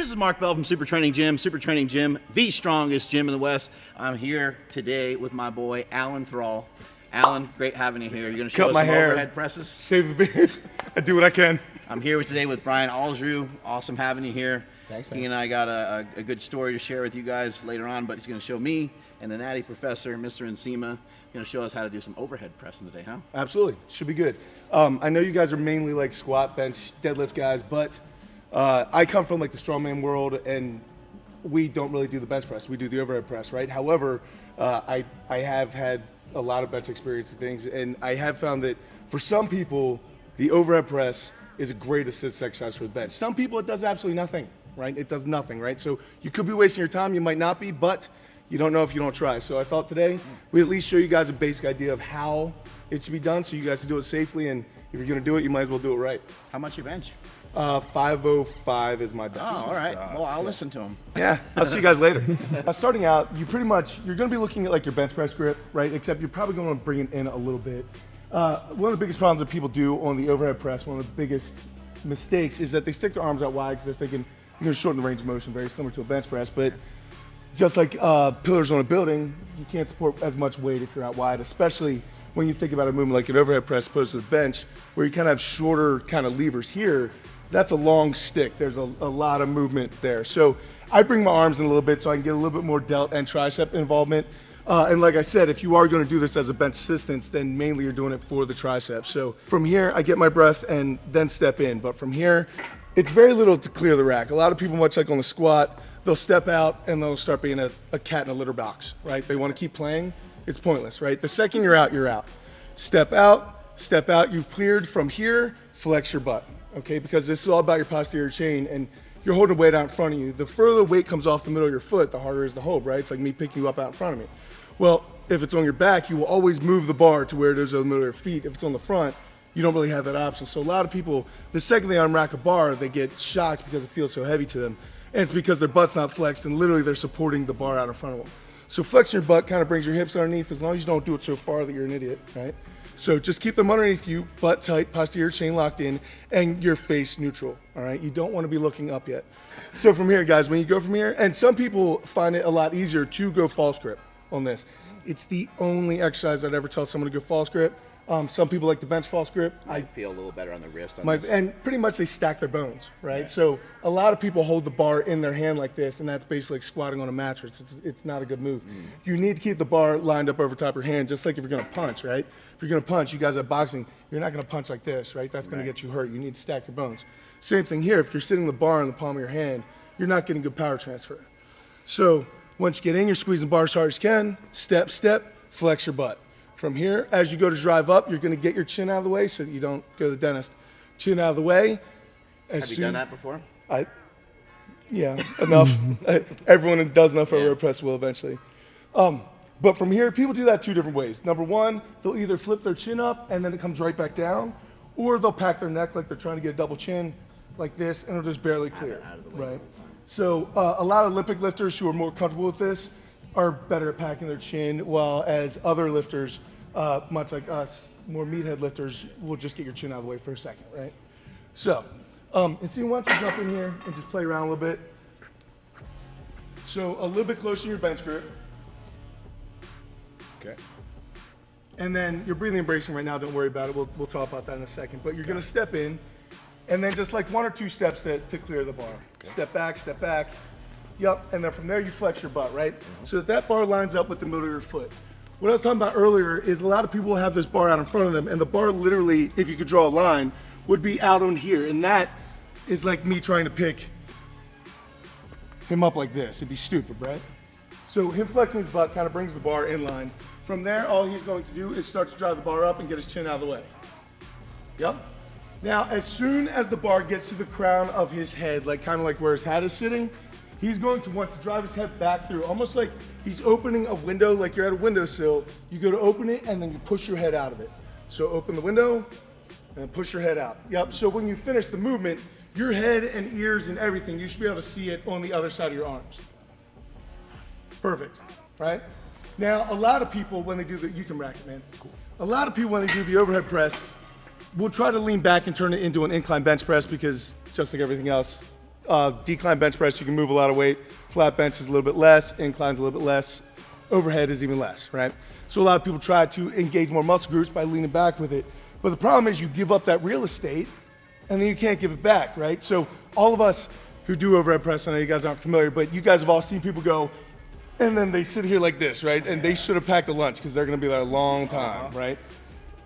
This is Mark Bell from SuperTraining Gym. SuperTraining Gym, the strongest gym in the West. I'm here today with my boy, Alan Thrall. Alan, great having you here. You're going to show us some overhead presses? Shave the beard. I do what I can. I'm here today with Brian Alsruhe. Awesome having you here. Thanks, man. He and I got a good story to share with you guys later on, but he's going to show me and the natty professor, Mr. Nsima, going to show us how to do some overhead pressing today, huh? Absolutely. Should be good. I know you guys are mainly like squat, bench, deadlift guys, but I come from like the strongman world, and we don't really do the bench press. We do the overhead press, right? However, I have had a lot of bench experience and things, and I have found that for some people, the overhead press is a great assist exercise for the bench. Some people, it does absolutely nothing, right? It does nothing, right? So you could be wasting your time, you might not be, but you don't know if you don't try. So I thought today we'd at least show you guys a basic idea of how it should be done so you guys can do it safely, and if you're gonna do it, you might as well do it right. How much you bench? 505 is my bench. Oh, all right. Well, I'll listen to him. Yeah, I'll see you guys later. Starting out, you're gonna be looking at like your bench press grip, right? Except you're probably gonna bring it in a little bit. One of the biggest problems that people do on the overhead press, one of the biggest mistakes, is that they stick their arms out wide because they're thinking you're gonna shorten the range of motion, very similar to a bench press. But just like pillars on a building, you can't support as much weight if you're out wide, especially when you think about a movement like an overhead press opposed to the bench, where you kind of have shorter kind of levers here. That's a long stick. There's a lot of movement there. So I bring my arms in a little bit so I can get a little bit more delt and tricep involvement. And like I said, if you are going to do this as a bench assistance, then mainly you're doing it for the triceps. So from here, I get my breath and then step in. But from here, it's very little to clear the rack. A lot of people, much like on the squat, they'll step out and they'll start being a cat in a litter box, right? They want to keep playing. It's pointless, right? The second you're out, you're out. Step out, you've cleared. From here, flex your butt, okay? Because this is all about your posterior chain, and you're holding weight out in front of you. The further weight comes off the middle of your foot, the harder it is to hold, right? It's like me picking you up out in front of me. Well, if it's on your back, you will always move the bar to where it is on the middle of your feet. If it's on the front, you don't really have that option. So a lot of people, the second they unrack a bar, they get shocked because it feels so heavy to them. And it's because their butt's not flexed, and literally they're supporting the bar out in front of them. So flexing your butt kind of brings your hips underneath, as long as you don't do it so far that you're an idiot, right? So just keep them underneath you, butt tight, posterior chain locked in, and your face neutral, all right? You don't want to be looking up yet. So from here, guys, when you go from here, and some people find it a lot easier to go false grip on this. It's the only exercise I'd ever tell someone to go false grip. Some people like the bench false grip. I feel a little better on the wrist. And pretty much they stack their bones, right? Yeah. So a lot of people hold the bar in their hand like this, and that's basically like squatting on a mattress. It's not a good move. You need to keep the bar lined up over top of your hand, just like if you're gonna punch, right? If you're gonna punch, you guys have boxing, you're not gonna punch like this, right? That's gonna get you hurt. You need to stack your bones. Same thing here. If you're sitting the bar in the palm of your hand, you're not getting good power transfer. So once you get in, you're squeezing the bar as hard as you can. Step, flex your butt. From here, as you go to drive up, you're gonna get your chin out of the way so that you don't go to the dentist. Chin out of the way. Have you done that before? Yeah, enough. Everyone who does enough overhead press will eventually. But from here, people do that two different ways. Number one, they'll either flip their chin up and then it comes right back down, or they'll pack their neck like they're trying to get a double chin like this, and it'll just barely clear, right? So a lot of Olympic lifters who are more comfortable with this are better at packing their chin, while as other lifters, much like us, more meathead lifters, will just get your chin out of the way for a second, right? So, and see, why don't you jump in here and just play around a little bit. So a little bit closer to your bench grip. Okay. And then you're breathing and bracing right now, don't worry about it, we'll talk about that in a second. But you're gonna step in, and then just like one or two steps to clear the bar. Okay. Step back. Yep, and then from there you flex your butt, right? So that bar lines up with the middle of your foot. What I was talking about earlier is a lot of people have this bar out in front of them, and the bar literally, if you could draw a line, would be out on here. And that is like me trying to pick him up like this. It'd be stupid, right? So him flexing his butt kind of brings the bar in line. From there, all he's going to do is start to drive the bar up and get his chin out of the way. Yep. Now, as soon as the bar gets to the crown of his head, like kind of like where his hat is sitting, he's going to want to drive his head back through, almost like he's opening a window, like you're at a windowsill. You go to open it, and then you push your head out of it. So open the window, and push your head out. Yep, so when you finish the movement, your head and ears and everything, you should be able to see it on the other side of your arms. Perfect, right? Now, a lot of people, when they do you can rack it, man. Cool. A lot of people, when they do the overhead press, will try to lean back and turn it into an incline bench press, because just like everything else, Decline bench press, you can move a lot of weight. Flat bench is a little bit less, incline's a little bit less, overhead is even less, right? So a lot of people try to engage more muscle groups by leaning back with it. But the problem is you give up that real estate and then you can't give it back, right? So all of us who do overhead press, I know you guys aren't familiar, but you guys have all seen people go, and then they sit here like this, right? And they should have packed a lunch because they're gonna be there a long time, right?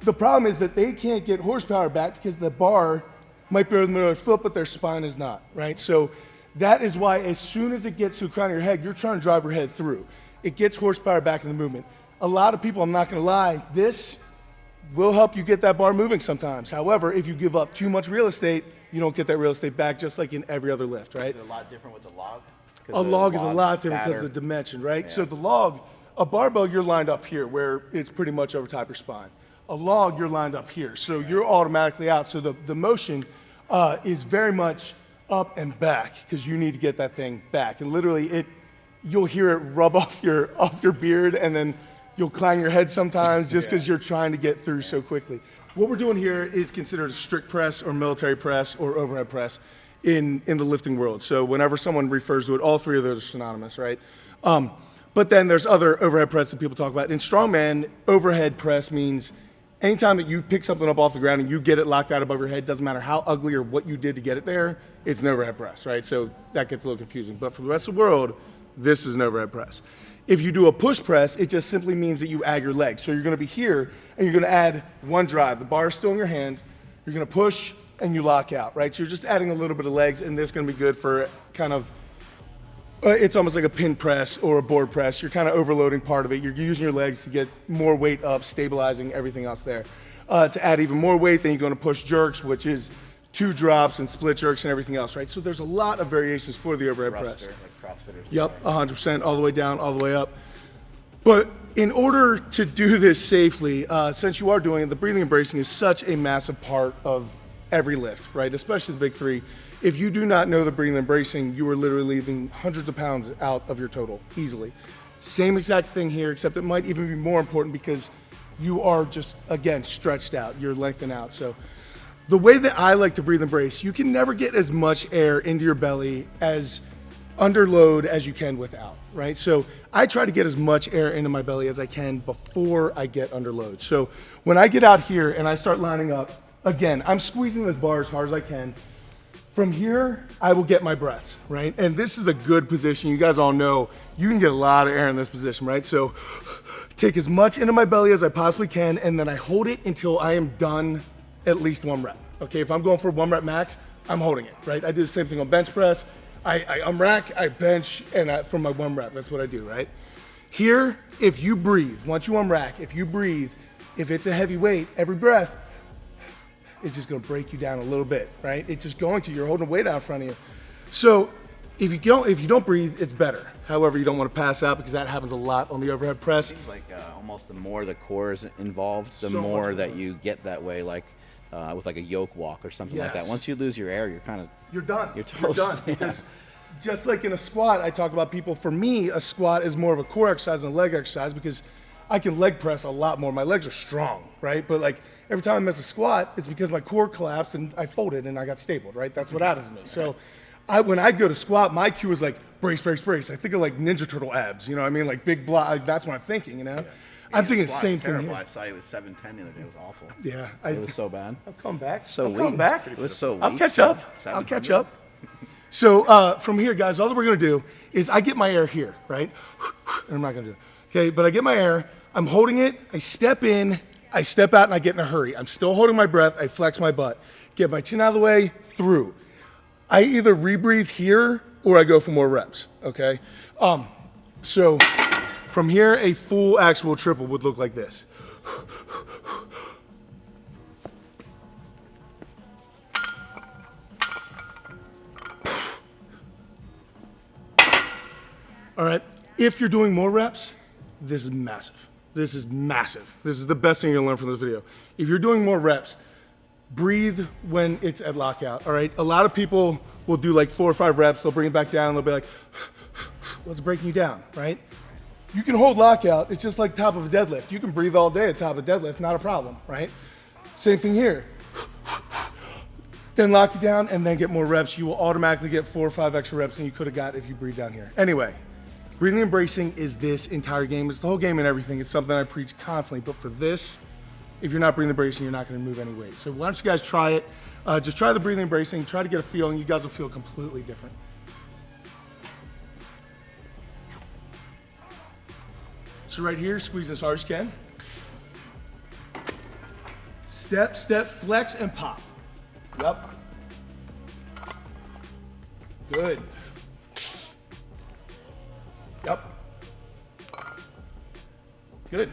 The problem is that they can't get horsepower back because the bar might be over the middle of their foot, but their spine is not, right? So that is why as soon as it gets to the crown of your head, you're trying to drive your head through. It gets horsepower back in the movement. A lot of people, I'm not gonna lie, this will help you get that bar moving sometimes. However, if you give up too much real estate, you don't get that real estate back, just like in every other lift, right? Is it a lot different with the log? A log is a lot different because of the dimension, right? Yeah. So the log, a barbell, you're lined up here where it's pretty much over top your spine. A log, you're lined up here, so you're automatically out. So the motion is very much up and back because you need to get that thing back. And literally, you'll hear it rub off your beard, and then you'll clang your head sometimes just because you're trying to get through so quickly. What we're doing here is considered a strict press or military press or overhead press in the lifting world. So whenever someone refers to it, all three of those are synonymous, right? But then there's other overhead press that people talk about. In strongman, overhead press means anytime that you pick something up off the ground and you get it locked out above your head, doesn't matter how ugly or what you did to get it there, it's an overhead press, right? So that gets a little confusing. But for the rest of the world, this is an overhead press. If you do a push press, it just simply means that you add your legs. So you're gonna be here and you're gonna add one drive. The bar is still in your hands. You're gonna push and you lock out, right? So you're just adding a little bit of legs, and this is gonna be good for kind of, it's almost like a pin press or a board press. You're kind of overloading part of it. You're using your legs to get more weight up, stabilizing everything else there. To add even more weight, then you're gonna push jerks, which is 2 drops and split jerks and everything else, right? So there's a lot of variations for the overhead press. Like CrossFitters. Yep, 100%, all the way down, all the way up. But in order to do this safely, since you are doing it, the breathing and bracing is such a massive part of every lift, right? Especially the big three. If you do not know the breathing and bracing, you are literally leaving hundreds of pounds out of your total, easily. Same exact thing here, except it might even be more important because you are just, again, stretched out, you're lengthened out. So the way that I like to breathe and brace, you can never get as much air into your belly as under load as you can without, right? So I try to get as much air into my belly as I can before I get under load. So when I get out here and I start lining up, again, I'm squeezing this bar as hard as I can. From here, I will get my breaths, right? And this is a good position. You guys all know you can get a lot of air in this position, right? So take as much into my belly as I possibly can, and then I hold it until I am done at least 1 rep. Okay, if I'm going for 1 rep max, I'm holding it, right? I do the same thing on bench press. I unrack, I bench, and from my 1 rep, that's what I do, right? Here, if you breathe, once you unrack, if you breathe, if it's a heavy weight, every breath, it's just gonna break you down a little bit, right? It's just going to, you're holding weight out in front of you. So if you don't breathe, it's better. However, you don't wanna pass out because that happens a lot on the overhead press. It seems like almost the more the core is involved, the more that you get that way, like with like a yoke walk or something like that. Once you lose your air, you're kind of, you're done. You're toast. You're done. Because just like in a squat, I talk about people, for me, a squat is more of a core exercise than a leg exercise because I can leg press a lot more. My legs are strong, right? But like every time I miss a squat, it's because my core collapsed and I folded and I got stabled, right? That's what happens to me. So when I go to squat, my cue is like brace, brace, brace. I think of like Ninja Turtle abs, you know what I mean? Like big block, that's what I'm thinking, you know? Yeah. I'm thinking the same thing here. I saw you with 710 the other day. It was awful. Yeah. It was so bad. I'll come back. So I'll come back. It was so weak. I'll catch up. I'll catch up. So from here, guys, all that we're gonna do is I get my air here, right? And I'm not gonna do it. Okay, but I get my air, I'm holding it, I step in, I step out, and I get in a hurry. I'm still holding my breath, I flex my butt. Get my chin out of the way, through. I either rebreathe here or I go for more reps, okay? So from here, a full actual triple would look like this. All right, if you're doing more reps, this is massive. This is massive. This is the best thing you're gonna learn from this video. If you're doing more reps, breathe when it's at lockout, all right? A lot of people will do like 4 or 5 reps, they'll bring it back down, and they'll be like, what's breaking you down, right? You can hold lockout, it's just like top of a deadlift. You can breathe all day at top of a deadlift, not a problem, right? Same thing here. then lock it down, and then get more reps. You will automatically get 4 or 5 extra reps than you could have got if you breathe down here. Anyway, breathing and bracing is this entire game. It's the whole game and everything. It's something I preach constantly, but for this, if you're not breathing and bracing, you're not gonna move any weight. So why don't you guys try it? Just try the breathing and bracing, try to get a feel, and you guys will feel completely different. So right here, squeeze as hard as you can. Step, step, flex, and pop. Yep. Good. Yep. Good.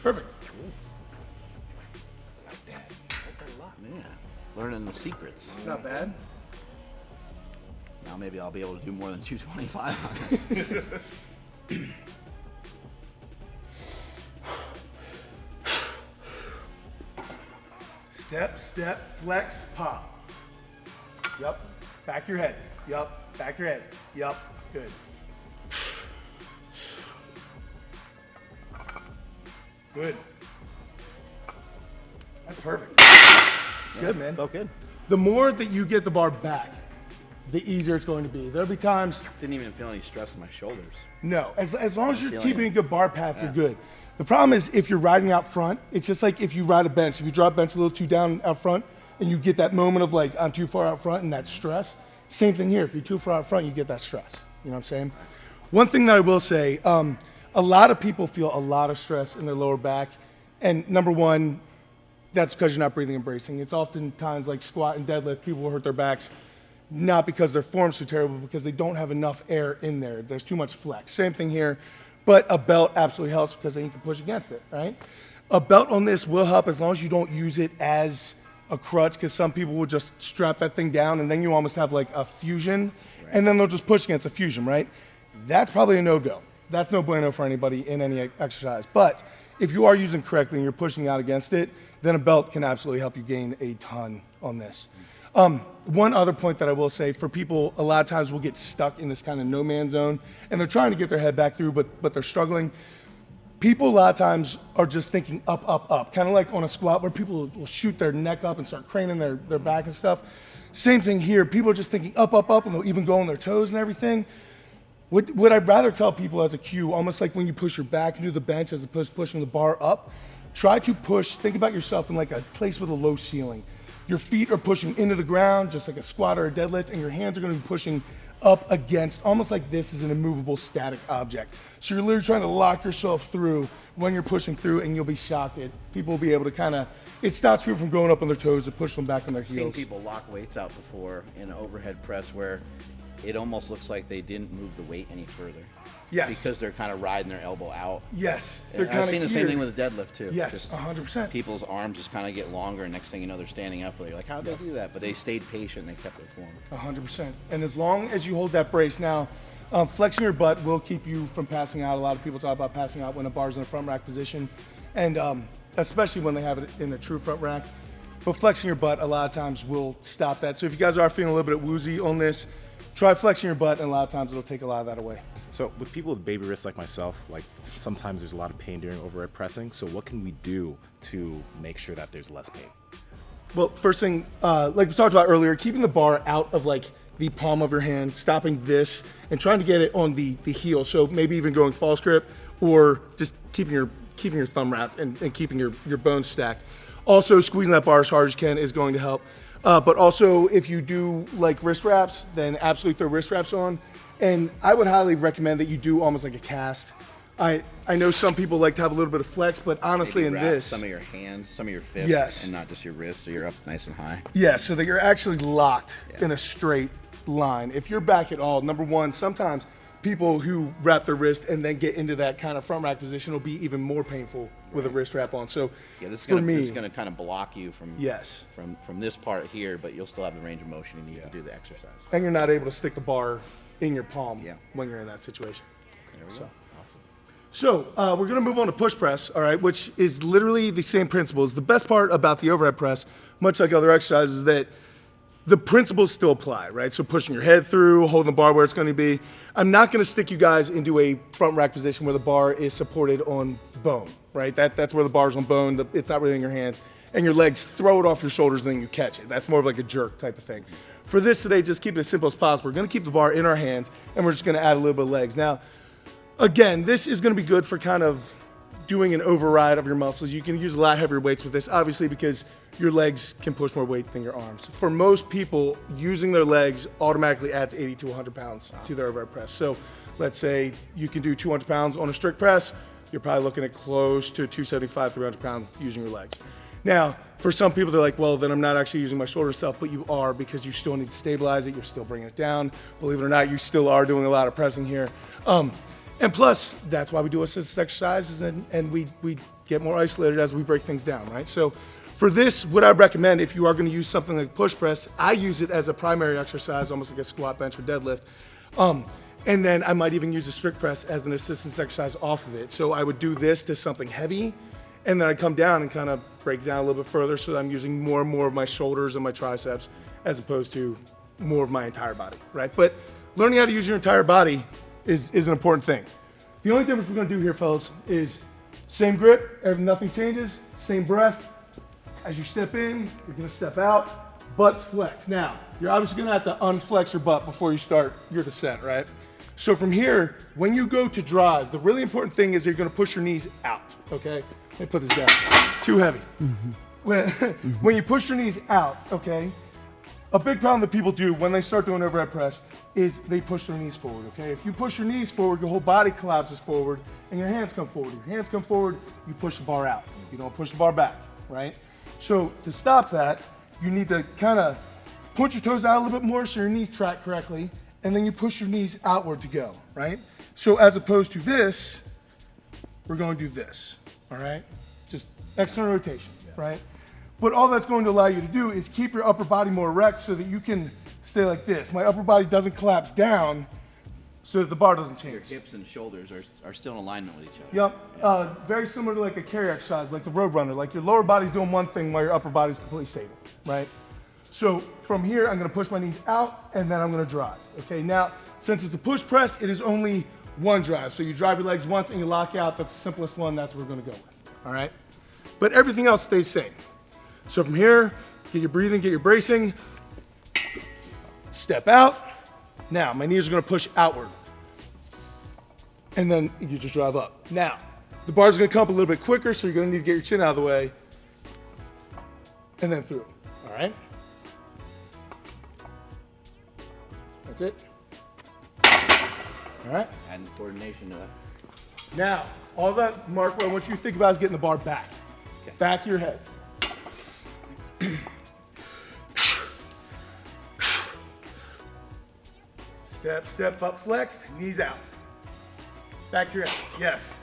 Perfect. Like that. Yeah. Learning the secrets. Not bad. Now maybe I'll be able to do more than 225 on this. Step, step, flex, pop. Yup. Back your head. Yup. Back your head. Yup. Good. Good. That's perfect. It's good, man. Felt good. The more that you get the bar back, the easier it's going to be. There'll be times, Didn't even feel any stress in my shoulders. no, as long as you're feeling keeping it. a good bar path, you're good. The problem is if you're riding out front, it's just like if you ride a bench. If you drop bench a little too down out front and you get that moment of like, I'm too far out front and that stress, same thing here. If you're too far out front, you get that stress. You know what I'm saying? One thing that I will say, a lot of people feel a lot of stress in their lower back. And number one, that's because you're not breathing and bracing. It's oftentimes like squat and deadlift, people will hurt their backs, not because their form's so terrible, because they don't have enough air in there. There's too much flex. Same thing here, but a belt absolutely helps because then you can push against it, right? A belt on this will help as long as you don't use it as a crutch, because some people will just strap that thing down and then you almost have like a fusion, and then they'll just push against a fusion, right? That's probably a no-go. That's no bueno for anybody in any exercise. But if you are using correctly and you're pushing out against it, then a belt can absolutely help you gain a ton on this. One other point that I will say, for people, a lot of times will get stuck in this kind of no man's zone and they're trying to get their head back through, but they're struggling. People a lot of times are just thinking up, up, up, kind of like on a squat where people will shoot their neck up and start craning their back and stuff. Same thing here. People are just thinking up, up, up, and they'll even go on their toes and everything. What I'd rather tell people as a cue, almost like when you push your back into the bench as opposed to pushing the bar up, try to push, think about yourself in like a place with a low ceiling. Your feet are pushing into the ground, just like a squat or a deadlift, and your hands are gonna be pushing up against, almost like this is an immovable static object. So you're literally trying to lock yourself through when you're pushing through, and you'll be shocked at people will be able to kind of, it stops people from going up on their toes to push them back on their I've seen heels. people lock weights out before in an overhead press where it almost looks like they didn't move the weight any further. Yes. Because they're kind of riding their elbow out. Yes. And I've seen the same thing with a deadlift too. Yes, Just 100%. people's arms just kind of get longer, and next thing you know, they're standing up. You're like, how'd they do that? But they stayed patient. And they kept their form. 100%. And as long as you hold that brace, now flexing your butt will keep you from passing out. A lot of people talk about passing out when a bar's in a front rack position, and especially when they have it in a true front rack. But flexing your butt a lot of times will stop that. So if you guys are feeling a little bit woozy on this, try flexing your butt, and a lot of times it'll take a lot of that away. So with people with baby wrists like myself, like sometimes there's a lot of pain during overhead pressing. So what can we do to make sure that there's less pain? Well, first thing, like we talked about earlier, keeping the bar out of like the palm of your hand, stopping this, and trying to get it on the heel. So maybe even going false grip, or just keeping your thumb wrapped and keeping your bones stacked. Also, squeezing that bar as hard as you can is going to help. But also, if you do like wrist wraps, then absolutely throw wrist wraps on. And I would highly recommend that you do almost like a cast. I know some people like to have a little bit of flex, but honestly in Maybe wrap this, some of your hands, some of your fists, Yes. and not just your wrists, so you're up nice and high. yeah, so that you're actually locked in a straight line. If you're back at all, number one, sometimes people who wrap their wrist and then get into that kind of front rack position will be even more painful with a wrist wrap on. So Yeah, this is for gonna me, this is gonna kind of block you from yes, from this part here, but you'll still have the range of motion and you can do the exercise. and you're not able to stick the bar in your palm Yeah. when you're in that situation. There we go. Awesome. So we're gonna move on to push press, all right, which is literally the same principles. The best part about the overhead press, much like other exercises, is that the principles still apply, right? So pushing your head through, holding the bar where it's gonna be. I'm not gonna stick you guys into a front rack position where the bar is supported on bone, right? That's where the bar's on bone, it's not really in your hands. and your legs throw it off your shoulders and then you catch it. That's more of like a jerk type of thing. For this today, just keep it as simple as possible. We're gonna keep the bar in our hands and we're just gonna add a little bit of legs. Now, again, this is gonna be good for kind of doing an override of your muscles. You can use a lot heavier weights with this, obviously, because your legs can push more weight than your arms. For most people, using their legs automatically adds 80 to 100 pounds to their overhead press. So let's say you can do 200 pounds on a strict press, you're probably looking at close to 275, 300 pounds using your legs. Now, for some people, they're like, well, then I'm not actually using my shoulder stuff, but you are, because you still need to stabilize it. You're still bringing it down. Believe it or not, you still are doing a lot of pressing here. And plus, that's why we do assistance exercises and we get more isolated as we break things down, right? So for this, what I recommend, if you are gonna use something like push press, I use it as a primary exercise, almost like a squat, bench, or deadlift. And then I might even use a strict press as an assistance exercise off of it. So I would do this to something heavy, and then I come down and kind of break down a little bit further so that I'm using more and more of my shoulders and my triceps as opposed to more of my entire body, right? But learning how to use your entire body is an important thing. The only difference we're gonna do here, fellas, is same grip, nothing changes, same breath. As you step in, you're gonna step out, butts flex. Now, you're obviously gonna have to unflex your butt before you start your descent, right? So from here, when you go to drive, the really important thing is you're gonna push your knees out, okay? Let me put this down, too heavy. When you push your knees out, okay, a big problem that people do when they start doing overhead press is they push their knees forward, okay? If you push your knees forward, your whole body collapses forward and your hands come forward. If your hands come forward, you push the bar out. You don't push the bar back, right? So to stop that, you need to kind of point your toes out a little bit more so your knees track correctly, and then you push your knees outward to go, right? So as opposed to this, we're going to do this, all right? Just external rotation, right? But all that's going to allow you to do is keep your upper body more erect so that you can stay like this. My upper body doesn't collapse down so that the bar doesn't change. Your hips and shoulders are still in alignment with each other. Yep, very similar to like a carry exercise, like the road runner. Like your lower body's doing one thing while your upper body's completely stable, right? So from here, I'm gonna push my knees out and then I'm gonna drive, okay? Now, since it's a push press, it is only one drive. So you drive your legs once and you lock out. That's the simplest one, that's what we're gonna go with, all right? But everything else stays the same. So from here, get your breathing, get your bracing, step out. Now, my knees are gonna push outward. And then you just drive up. Now, the bar's gonna come up a little bit quicker, so you're gonna need to get your chin out of the way, and then through, all right? That's it. All right? And coordination to that. Now, all that, Mark, what I want you to think about is getting the bar back. Okay. Back of your head. Step, step up, flexed, knees out. Back to your head, yes.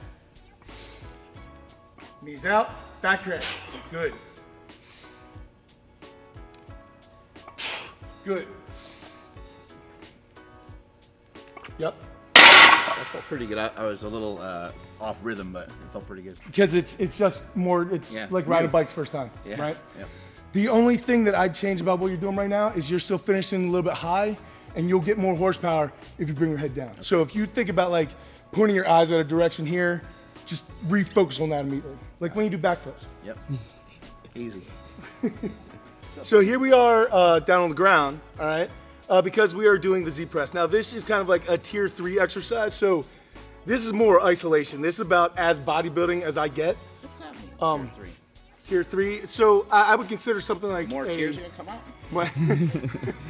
Knees out, back to your head, good. Good. Yep. That felt pretty good. I was a little off rhythm, but it felt pretty good. Because it's just more, it's like riding a bike the first time, right? Yep. The only thing that I'd change about what you're doing right now is you're still finishing a little bit high, and you'll get more horsepower if you bring your head down. Okay. So if you think about like pointing your eyes at a direction here, just refocus on that immediately. Like when you do backflips. Yep. Easy. So here we are down on the ground, all right? Because we are doing the Z press. Now this is kind of like a tier 3 exercise. So this is more isolation. This is about as bodybuilding as I get. What's that mean? Tier 3. Tier 3. So I would consider something like More tears are gonna come out? What?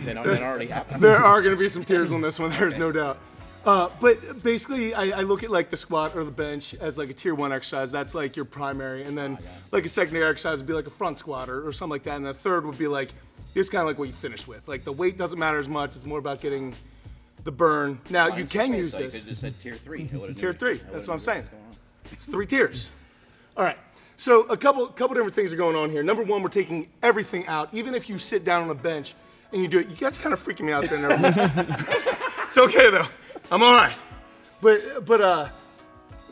They already happened. There are gonna be some tears on this one, there's no doubt. But basically, I look at like the squat or the bench as like a tier 1 exercise. That's like your primary. And then like a secondary exercise would be like a front squat or something like that. And the third would be like, this kind of like what you finish with. Like the weight doesn't matter as much. It's more about getting the burn. Now you can use this. You just said tier 3. Tier 3, that's what I'm saying. It's 3 tiers. All right. So a couple different things are going on here. Number one, we're taking everything out. Even if you sit down on a bench and you do it, you guys kind of freaking me out saying that. It's okay though. I'm all right. But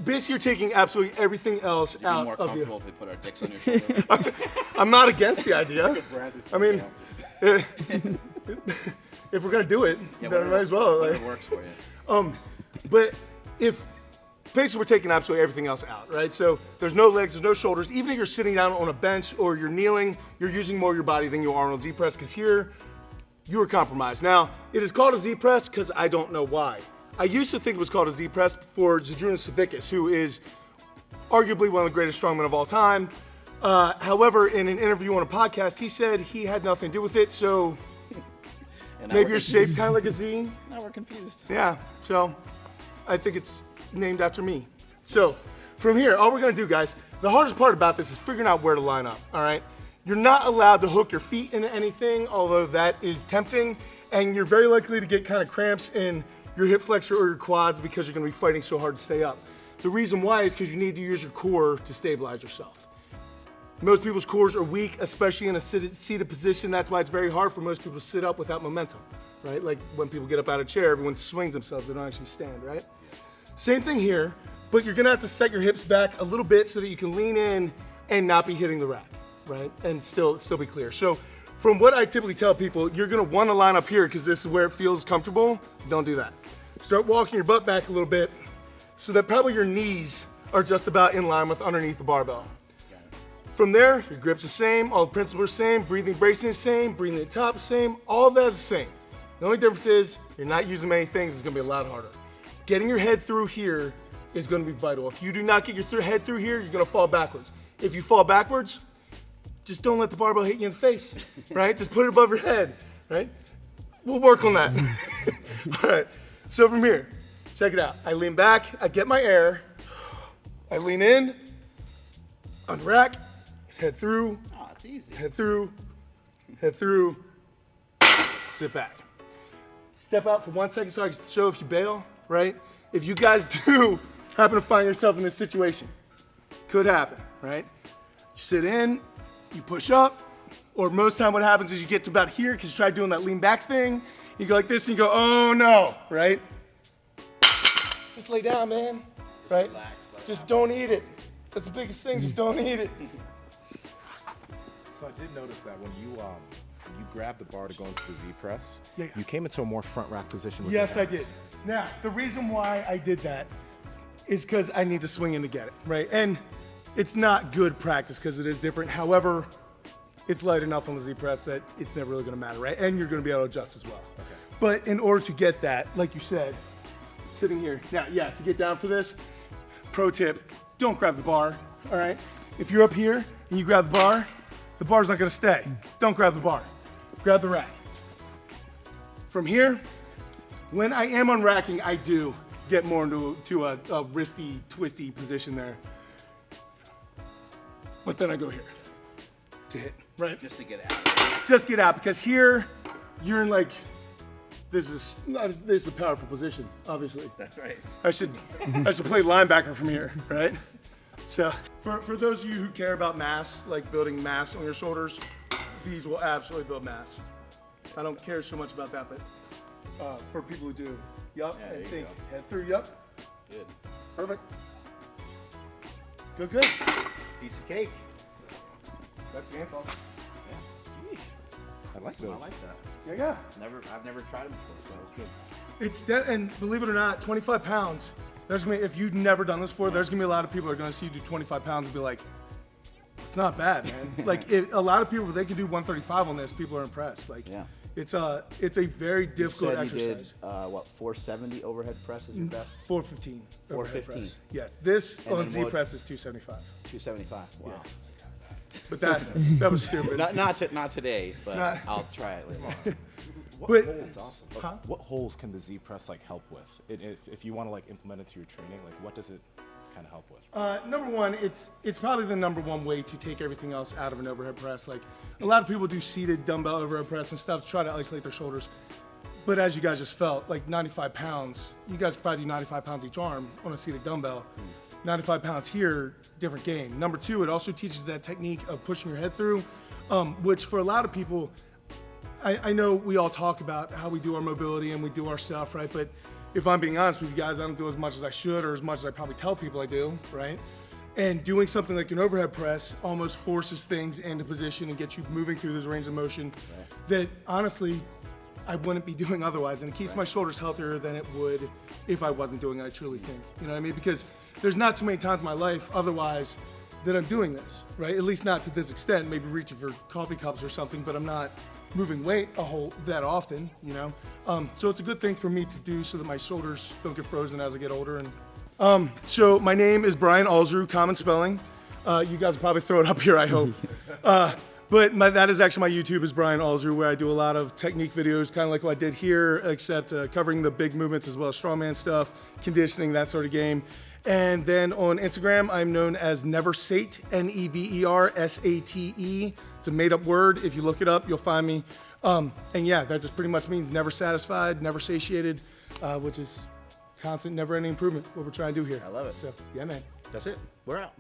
basically you're taking absolutely everything else out more of you. comfortable if we put our dicks on your shoulder. I'm not against the idea. I mean, if we're gonna do it, then might as well. Whatever works for you. But if basically we're taking absolutely everything else out, right? So there's no legs, there's no shoulders. Even if you're sitting down on a bench or you're kneeling, you're using more of your body than you are on a Z press, because here you are compromised. Now, it is called a Z press because I don't know why. I used to think it was called a Z press for Zydrunas Savickas, who is arguably one of the greatest strongmen of all time. However, in an interview on a podcast, he said he had nothing to do with it, so maybe you're shaped kind of like a Z. Now we're confused. Yeah, so I think it's named after me. So from here, all we're gonna do, guys, the hardest part about this is figuring out where to line up, all right? You're not allowed to hook your feet into anything, although that is tempting, and you're very likely to get kind of cramps in your hip flexor or your quads because you're gonna be fighting so hard to stay up. The reason why is because you need to use your core to stabilize yourself. Most people's cores are weak, especially in a seated position. That's why it's very hard for most people to sit up without momentum, right? Like when people get up out of a chair, everyone swings themselves, they don't actually stand, right? Same thing here, but you're gonna have to set your hips back a little bit so that you can lean in and not be hitting the rack, right? And still be clear. So from what I typically tell people, you're gonna wanna line up here because this is where it feels comfortable. Don't do that. Start walking your butt back a little bit so that probably your knees are just about in line with underneath the barbell. From there, your grip's the same, all the principles are the same, breathing, bracing is the same, breathing at the top is the same, all of that is the same. The only difference is you're not using many things, it's gonna be a lot harder. Getting your head through here is gonna be vital. If you do not get your head through here, you're gonna fall backwards. If you fall backwards, just don't let the barbell hit you in the face, right? Just put it above your head, right? We'll work on that. All right, so from here, check it out. I lean back, I get my air, I lean in, unrack, head through, Oh, it's easy. head through, sit back. Step out for 1 second so I can show if you bail, right? If you guys do happen to find yourself in this situation, could happen, right? You sit in, you push up, or most time what happens is you get to about here because you try doing that lean back thing, you go like this and you go, oh no, right? Just lay down, man, right? Relax, Just don't eat it. That's the biggest thing, just don't eat it. So I did notice that when you grabbed the bar to go into the Z press, Yeah. you came into a more front rack position with Yes, your I hands. did. Now, the reason why I did that is because I need to swing in to get it, right? And it's not good practice because it is different. However, it's light enough on the Z press that it's never really gonna matter, right? And you're gonna be able to adjust as well. Okay. But in order to get that, like you said, sitting here, now, yeah, to get down for this, pro tip, don't grab the bar, all right? If you're up here and you grab the bar's not gonna stay. Don't grab the bar, grab the rack. From here, when I am unracking, I do get more into a wristy, twisty position there. But then I go here to hit, right? Just to get out. Just get out, because here, you're in like, this is a powerful position, obviously. That's right. I should play linebacker from here, right? So for those of you who care about mass, like building mass on your shoulders, these will absolutely build mass. I don't care so much about that, but for people who do, yup, Yeah, and there you think, go. head through, yup, Good. perfect. Good, good. Piece of cake. That's game fault. Jeez. I like I those. like that. Yeah. I've never tried them before, so it's good. It's and believe it or not, 25 pounds. There's gonna be, if you've never done this before, there's gonna be a lot of people that are gonna see you do 25 pounds and be like, it's not bad, man. Like a lot of people, they can do 135 on this. People are impressed. Like, Yeah. it's a very difficult You exercise. did, 470 overhead press is your best? 415. overhead 415. press. Yes. This And on then Z what- press is 275. 275. Wow. But that was stupid. Not today, but Not- I'll try it later. What But- holes? That's awesome. Huh? What holes can the Z press like help with? If you want to like implement it to your training, like what does it kind of help with? Number one, it's probably the number one way to take everything else out of an overhead press. Like a lot of people do seated dumbbell overhead press and stuff to try to isolate their shoulders. But as you guys just felt, like 95 pounds, you guys could probably do 95 pounds each arm on a seated dumbbell. 95 pounds here, different game. Number two, it also teaches that technique of pushing your head through, which for a lot of people, I know we all talk about how we do our mobility and we do our stuff, right? But if I'm being honest with you guys, I don't do as much as I should or as much as I probably tell people I do, right? And doing something like an overhead press almost forces things into position and gets you moving through this range of motion that honestly, I wouldn't be doing otherwise. And it keeps my shoulders healthier than it would if I wasn't doing it, I truly think. You know what I mean? Because there's not too many times in my life otherwise that I'm doing this, right? At least not to this extent, maybe reaching for coffee cups or something, but I'm not moving weight that often, you know? So it's a good thing for me to do so that my shoulders don't get frozen as I get older. And so my name is Brian Alsruhe, common spelling. You guys will probably throw it up here, I hope. But that is actually my YouTube is Brian Alsruhe, where I do a lot of technique videos, kind of like what I did here, except covering the big movements as well as strongman stuff, conditioning, that sort of game. And then on Instagram, I'm known as Neversate, Neversate. It's a made-up word. If you look it up, you'll find me. And yeah, that just pretty much means never satisfied, never satiated, which is constant, never-ending improvement, what we're trying to do here. I love it. So, yeah, man. That's it. We're out.